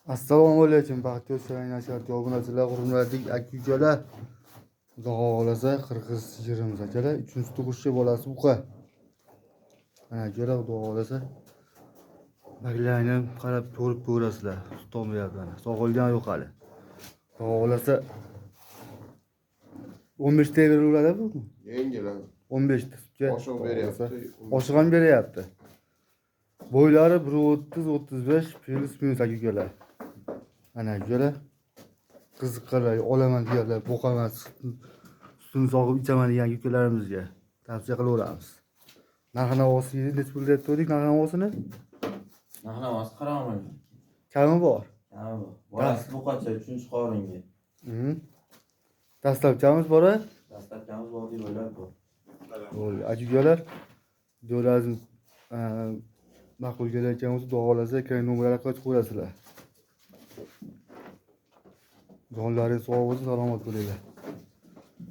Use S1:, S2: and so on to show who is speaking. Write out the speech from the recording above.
S1: Assalomu alaykum, baxtiyor sayin asharti obunachilar, hurmatli aka-ukalar. Xudo xolasa qirg'iz sigirimiz akalar, 3-tug'ushchi bolasi buqa. Mana akalar, xudo xolasa baglarni qarab ko'rib ko'rasizlar. Tutolmayapman. Sog'ilgan yo'q hali. Xudo xolasa 15 ta beraveradi bu.
S2: Yengil.
S1: 15 ta sutga.
S2: Oshig'i beryapti.
S1: Oshig'i ham beryapti. Bo'ylari 1.30-35 plus aka-ukalar. Ana akalar. Qiziqqanlar, olaman deganlar, boqaman, sutini sog'ib ichaman degan ukalarimizga tavsiya qilaveramiz. Narx-navosi necha pul deb turdik narx-navosini?
S3: Narx-navosi qaramang.
S1: Kami bor.
S3: Kami bor. Bolasi buqacha 3-qoringa.
S1: Dastlabchamiz bor-a?
S3: Dastlabchamiz bor deb o'ylab bu.
S1: Bo'ldi. Ajugalar do'lazni ma'qul kelayotgan bo'lsa, xudo xolasa ekran nomerlarga qo'yib qo'yasizlar. Jonlaringiz sog' bo'lsin, salomat bo'linglar.